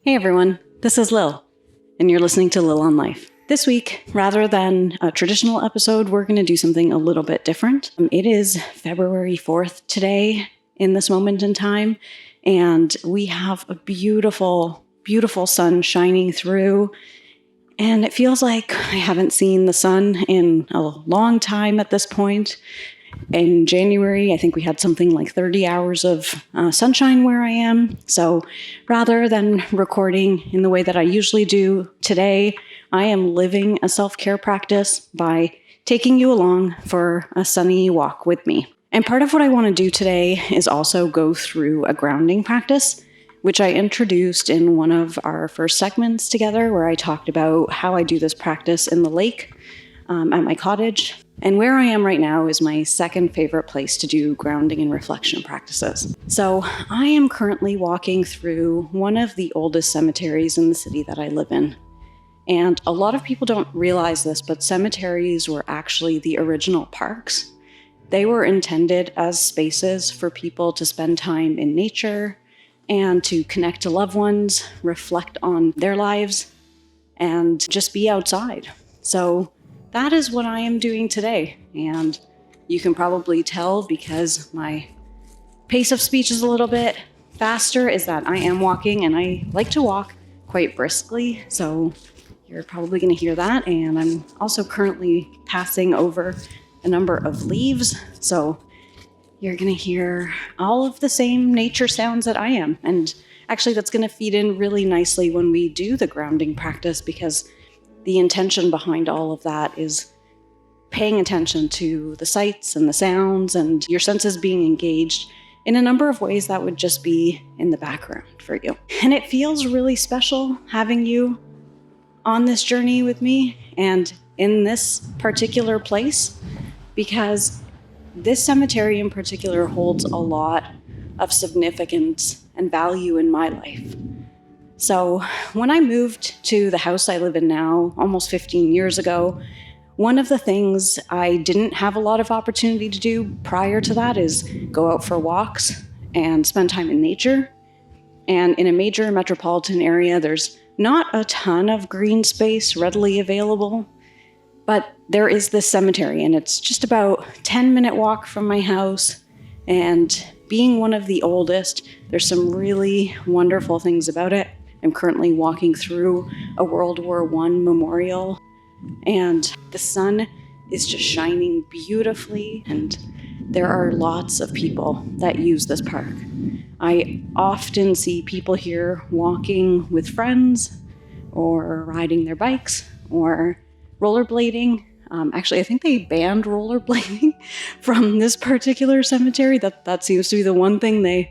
Hey everyone, this is Lil, and you're listening to Lil on Life. This week, rather than a traditional episode, we're going to do something a little bit different. It is February 4th today, in this moment in time, and we have a beautiful, beautiful sun shining through, and it feels like I haven't seen the sun in a long time at this point. In January, I think we had something like 30 hours of sunshine where I am. So rather than recording in the way that I usually do today, I am living a self-care practice by taking you along for a sunny walk with me. And part of what I want to do today is also go through a grounding practice, which I introduced in one of our first segments together, where I talked about how I do this practice in the lake at my cottage. And where I am right now is my second favorite place to do grounding and reflection practices. So I am currently walking through one of the oldest cemeteries in the city that I live in. And a lot of people don't realize this, but cemeteries were actually the original parks. They were intended as spaces for people to spend time in nature and to connect to loved ones, reflect on their lives, and just be outside. So that is what I am doing today, and you can probably tell because my pace of speech is a little bit faster, is that I am walking, and I like to walk quite briskly, so you're probably going to hear that. And I'm also currently passing over a number of leaves, so you're going to hear all of the same nature sounds that I am. And actually that's going to feed in really nicely when we do the grounding practice, because the intention behind all of that is paying attention to the sights and the sounds and your senses being engaged in a number of ways that would just be in the background for you. And it feels really special having you on this journey with me and in this particular place, because this cemetery in particular holds a lot of significance and value in my life. So when I moved to the house I live in now, almost 15 years ago, one of the things I didn't have a lot of opportunity to do prior to that is go out for walks and spend time in nature. And in a major metropolitan area, there's not a ton of green space readily available, but there is this cemetery, and it's just about a 10-minute walk from my house. And being one of the oldest, there's some really wonderful things about it. I'm currently walking through a World War I memorial, and the sun is just shining beautifully, and there are lots of people that use this park. I often see people here walking with friends, or riding their bikes, or rollerblading. Actually, I think they banned rollerblading from this particular cemetery. That seems to be the one thing they've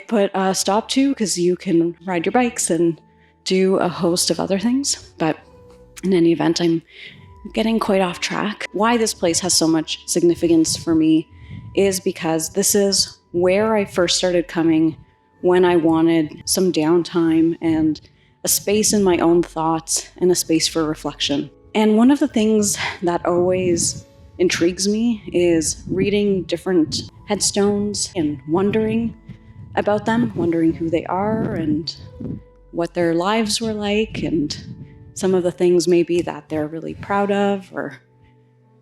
put a stop to, because you can ride your bikes and do a host of other things. But in any event, I'm getting quite off track. Why this place has so much significance for me is because this is where I first started coming when I wanted some downtime and a space in my own thoughts and a space for reflection. And one of the things that always intrigues me is reading different headstones and wondering about them, wondering who they are and what their lives were like, and some of the things maybe that they're really proud of or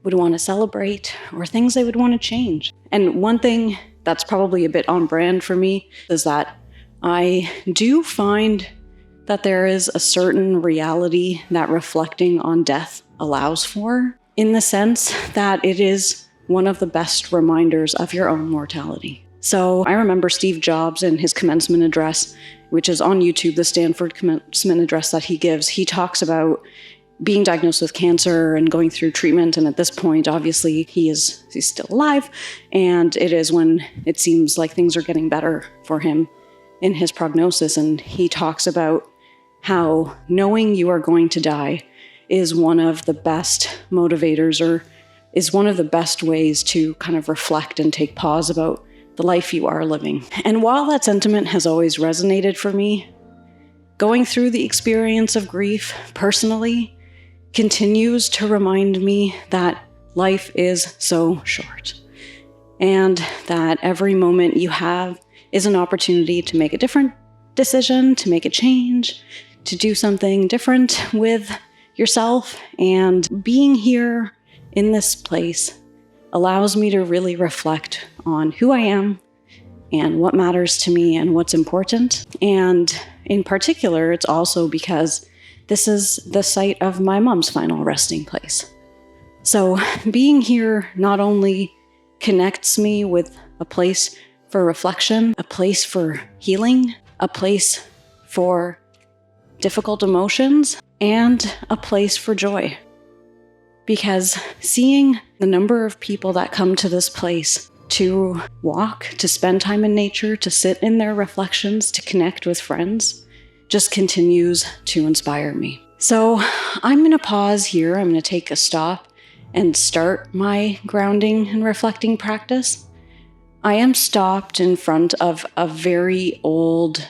would want to celebrate, or things they would want to change. And one thing that's probably a bit on brand for me is that I do find that there is a certain reality that reflecting on death allows for, in the sense that it is one of the best reminders of your own mortality. So I remember Steve Jobs in his commencement address, which is on YouTube, the Stanford commencement address that he gives. He talks about being diagnosed with cancer and going through treatment. And at this point, obviously, he's still alive. And it is when it seems like things are getting better for him in his prognosis. And he talks about how knowing you are going to die is one of the best motivators, or is one of the best ways to kind of reflect and take pause about the life you are living. And while that sentiment has always resonated for me, going through the experience of grief personally continues to remind me that life is so short, and that every moment you have is an opportunity to make a difference, decision, to make a change, to do something different with yourself. And being here in this place allows me to really reflect on who I am and what matters to me and what's important. And in particular, it's also because this is the site of my mom's final resting place. So being here not only connects me with a place for reflection, a place for healing, a place for difficult emotions, and a place for joy. Because seeing the number of people that come to this place to walk, to spend time in nature, to sit in their reflections, to connect with friends, just continues to inspire me. So I'm going to pause here. I'm going to take a stop and start my grounding and reflecting practice. I am stopped in front of a very old,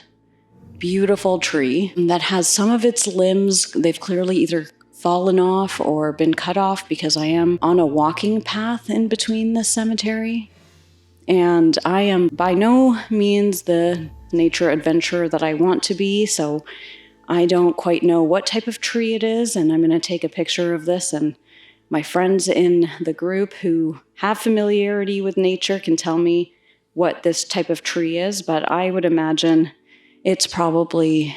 beautiful tree that has some of its limbs, they've clearly either fallen off or been cut off because I am on a walking path in between this cemetery. And I am by no means the nature adventurer that I want to be, so I don't quite know what type of tree it is, and I'm going to take a picture of this, and my friends in the group who have familiarity with nature can tell me what this type of tree is, but I would imagine it's probably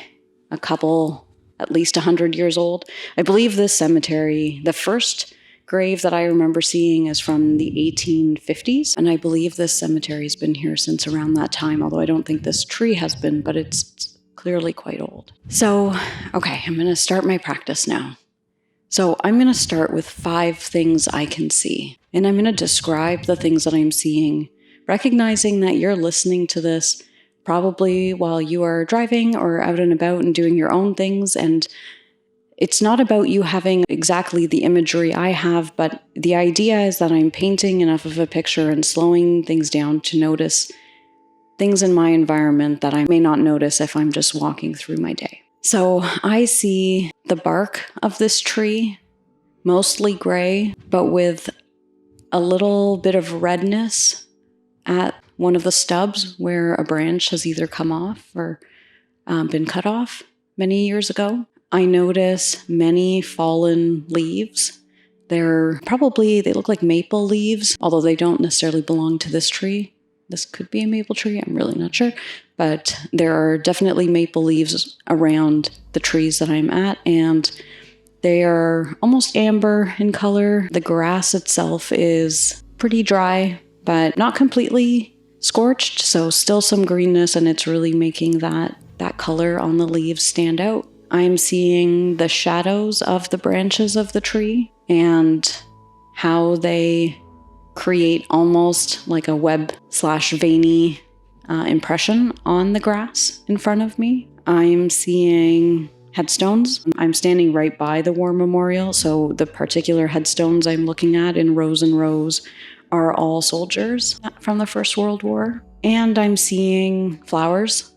a couple, at least 100 years old. I believe this cemetery, the first grave that I remember seeing is from the 1850s, and I believe this cemetery has been here since around that time, although I don't think this tree has been, but it's clearly quite old. So, okay, I'm going to start my practice now. So I'm going to start with 5 things I can see, and I'm going to describe the things that I'm seeing, recognizing that you're listening to this probably while you are driving or out and about and doing your own things, and it's not about you having exactly the imagery I have, but the idea is that I'm painting enough of a picture and slowing things down to notice things in my environment that I may not notice if I'm just walking through my day. So I see the bark of this tree, mostly gray, but with a little bit of redness at one of the stubs where a branch has either come off or been cut off many years ago. I notice many fallen leaves. They look like maple leaves, although they don't necessarily belong to this tree. This could be a maple tree, I'm really not sure. But there are definitely maple leaves around the trees that I'm at, and they are almost amber in color. The grass itself is pretty dry, but not completely scorched, so still some greenness, and it's really making that color on the leaves stand out. I'm seeing the shadows of the branches of the tree and how they create almost like a web/veiny impression on the grass in front of me. I'm seeing headstones. I'm standing right by the war memorial, so the particular headstones I'm looking at in rows and rows are all soldiers from the First World War. And I'm seeing flowers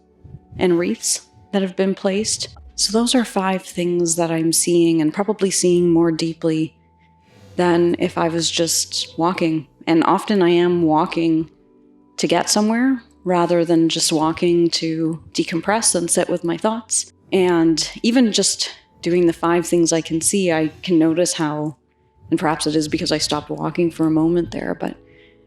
and wreaths that have been placed. So those are 5 things that I'm seeing, and probably seeing more deeply than if I was just walking. And often I am walking to get somewhere rather than just walking to decompress and sit with my thoughts. And even just doing the 5 things I can see, I can notice how, and perhaps it is because I stopped walking for a moment there, but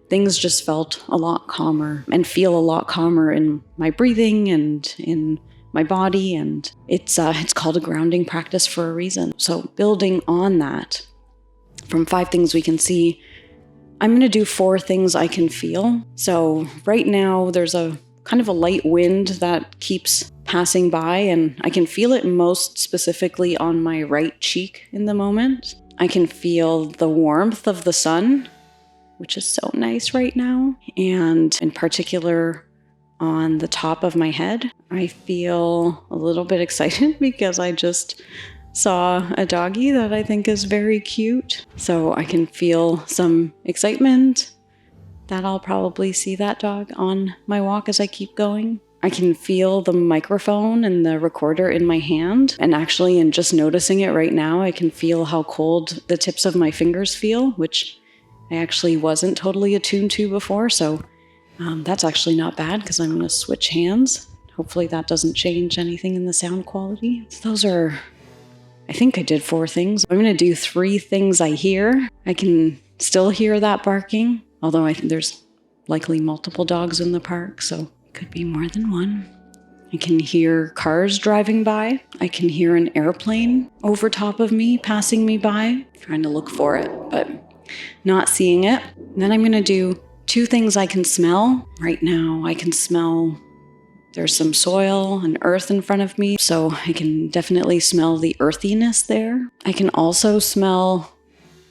things just felt a lot calmer and feel a lot calmer in my breathing and in my body, and it's called a grounding practice for a reason. So building on that, from 5 things we can see, I'm going to do 4 things I can feel. So right now there's a kind of a light wind that keeps passing by, and I can feel it most specifically on my right cheek in the moment. I can feel the warmth of the sun, which is so nice right now, and in particular on the top of my head. I feel a little bit excited because I just saw a doggie that I think is very cute. So I can feel some excitement that I'll probably see that dog on my walk as I keep going. I can feel the microphone and the recorder in my hand. And actually, in just noticing it right now, I can feel how cold the tips of my fingers feel, which I actually wasn't totally attuned to before. So that's actually not bad because I'm going to switch hands. hopefully that doesn't change anything in the sound quality. So I think I did 4 things. I'm going to do 3 things I hear. I can still hear that barking, although I think there's likely multiple dogs in the park, so it could be more than one. I can hear cars driving by. I can hear an airplane over top of me, passing me by, trying to look for it, but not seeing it. And then I'm going to do 2 things I can smell. Right now, I can smell there's some soil and earth in front of me, so I can definitely smell the earthiness there. I can also smell,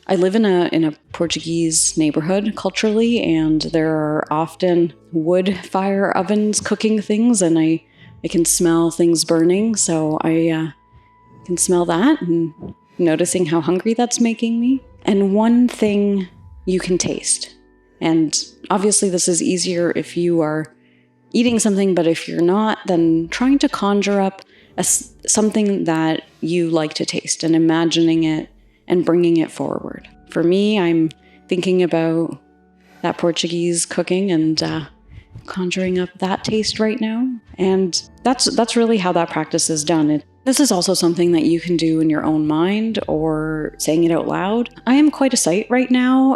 I live in a Portuguese neighborhood culturally, and there are often wood fire ovens cooking things, and I can smell things burning, so I can smell that and noticing how hungry that's making me. And one thing you can taste. And obviously this is easier if you are eating something, but if you're not, then trying to conjure up something that you like to taste and imagining it and bringing it forward. For me, I'm thinking about that Portuguese cooking and conjuring up that taste right now. And that's really how that practice is done. This is also something that you can do in your own mind or saying it out loud. I am quite a sight right now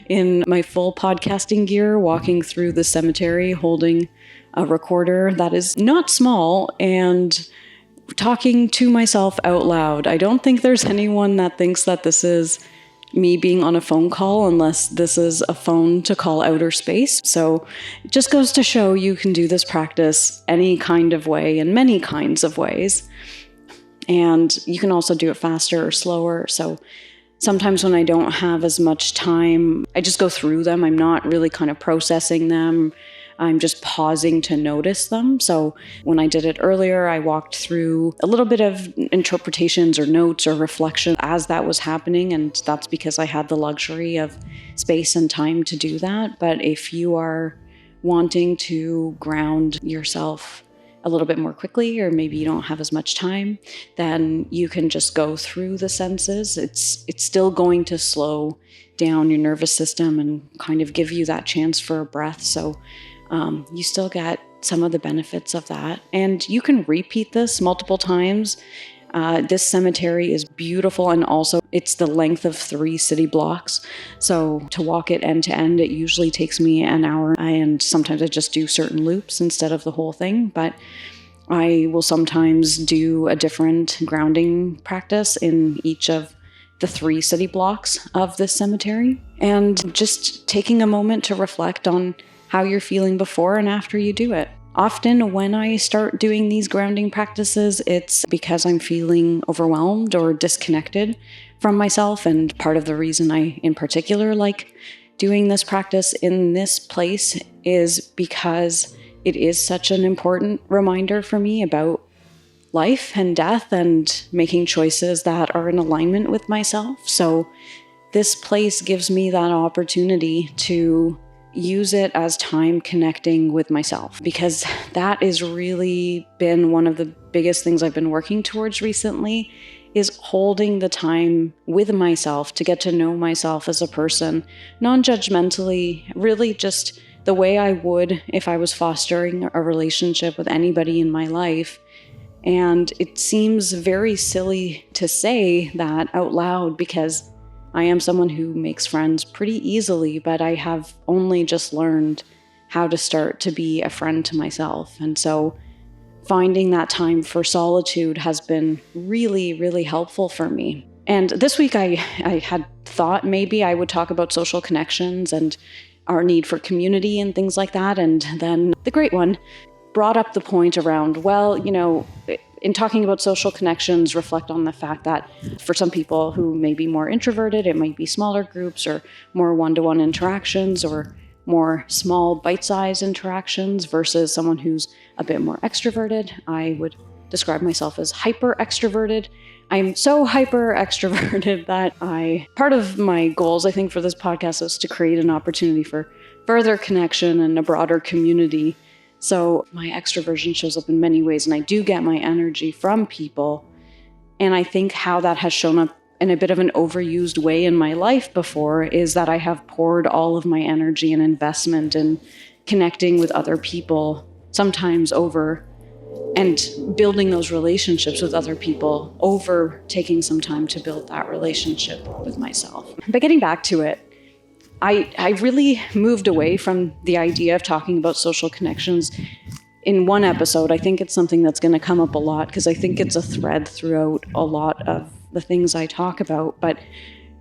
in my full podcasting gear, walking through the cemetery, holding a recorder that is not small and talking to myself out loud. I don't think there's anyone that thinks that this is me being on a phone call unless this is a phone to call outer space. So it just goes to show you can do this practice any kind of way in many kinds of ways. And you can also do it faster or slower. So sometimes when I don't have as much time, I just go through them. I'm not really kind of processing them. I'm just pausing to notice them. So when I did it earlier, I walked through a little bit of interpretations or notes or reflection as that was happening. And that's because I had the luxury of space and time to do that. But if you are wanting to ground yourself a little bit more quickly, or maybe you don't have as much time, then you can just go through the senses. It's still going to slow down your nervous system and kind of give you that chance for a breath. So you still get some of the benefits of that. And you can repeat this multiple times. This cemetery is beautiful, and also it's the length of 3 city blocks. So to walk it end to end, it usually takes me an hour, and sometimes I just do certain loops instead of the whole thing. But I will sometimes do a different grounding practice in each of the 3 city blocks of this cemetery, and just taking a moment to reflect on how you're feeling before and after you do it. Often when I start doing these grounding practices, it's because I'm feeling overwhelmed or disconnected from myself. And part of the reason I, in particular, like doing this practice in this place is because it is such an important reminder for me about life and death and making choices that are in alignment with myself. So this place gives me that opportunity to use it as time connecting with myself, because that has really been one of the biggest things I've been working towards recently, is holding the time with myself to get to know myself as a person, non-judgmentally, really just the way I would if I was fostering a relationship with anybody in my life. And it seems very silly to say that out loud, because I am someone who makes friends pretty easily, but I have only just learned how to start to be a friend to myself. And so finding that time for solitude has been really, really helpful for me. And this week I had thought maybe I would talk about social connections and our need for community and things like that. And then the great one brought up the point around, well, in talking about social connections, reflect on the fact that for some people who may be more introverted, it might be smaller groups or more one-to-one interactions or more small bite-sized interactions versus someone who's a bit more extroverted. I would describe myself as hyper extroverted. I'm so hyper extroverted that part of my goals, I think, for this podcast is to create an opportunity for further connection and a broader community. So my extroversion shows up in many ways, and I do get my energy from people. And I think how that has shown up in a bit of an overused way in my life before is that I have poured all of my energy and investment in connecting with other people, sometimes over and building those relationships with other people over taking some time to build that relationship with myself. But getting back to it, I really moved away from the idea of talking about social connections in one episode. I think it's something that's going to come up a lot because I think it's a thread throughout a lot of the things I talk about. But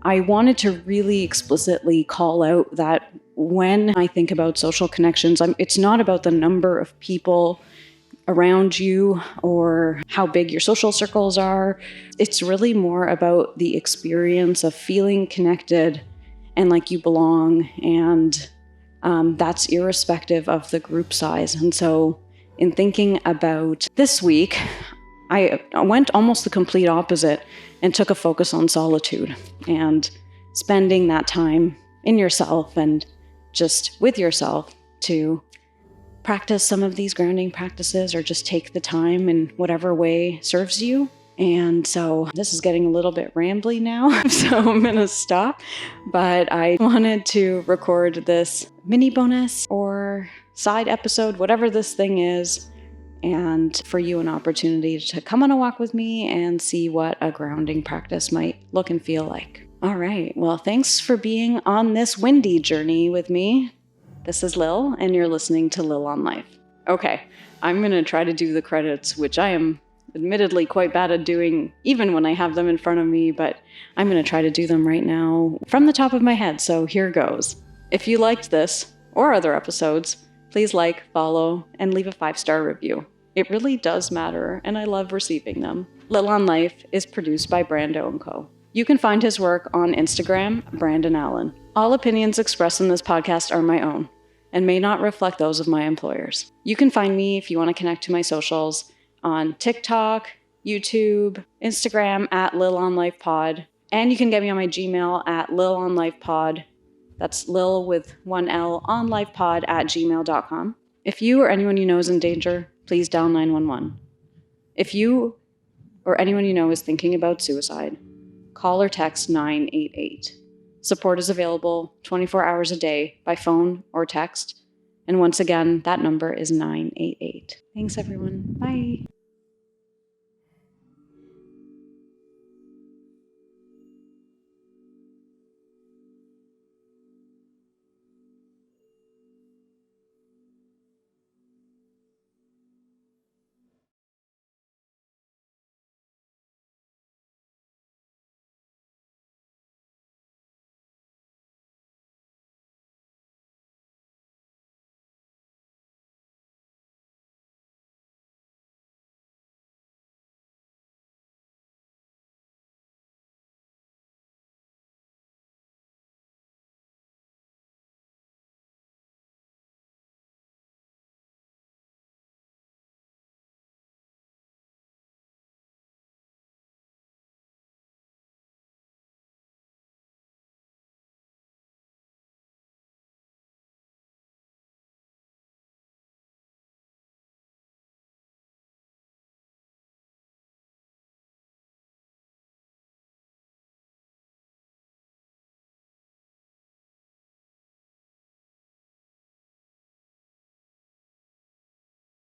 I wanted to really explicitly call out that when I think about social connections, it's not about the number of people around you or how big your social circles are. It's really more about the experience of feeling connected and like you belong. And that's irrespective of the group size. And so in thinking about this week, I went almost the complete opposite and took a focus on solitude and spending that time in yourself and just with yourself to practice some of these grounding practices or just take the time in whatever way serves you. And so this is getting a little bit rambly now, so I'm going to stop. But I wanted to record this mini bonus or side episode, whatever this thing is, and for you an opportunity to come on a walk with me and see what a grounding practice might look and feel like. All right. Well, thanks for being on this windy journey with me. This is Lil, and you're listening to Lil on Life. Okay, I'm going to try to do the credits, which I am admittedly quite bad at doing even when I have them in front of me, but I'm going to try to do them right now from the top of my head, so here goes. If you liked this or other episodes, please like, follow, and leave a 5-star review. It really does matter, and I love receiving them. Lil on Life is produced by Brando & Co. You can find his work on Instagram, Brandon Allen. All opinions expressed in this podcast are my own and may not reflect those of my employers. You can find me if you want to connect to my socials on TikTok, YouTube, Instagram at LilOnLifePod, and you can get me on my Gmail at LilOnLifePod. That's Lil with one L, onlifepod at gmail.com. If you or anyone you know is in danger, please dial 911. If you or anyone you know is thinking about suicide, call or text 988. Support is available 24 hours a day by phone or text. And once again, that number is 988. Thanks, everyone. Bye.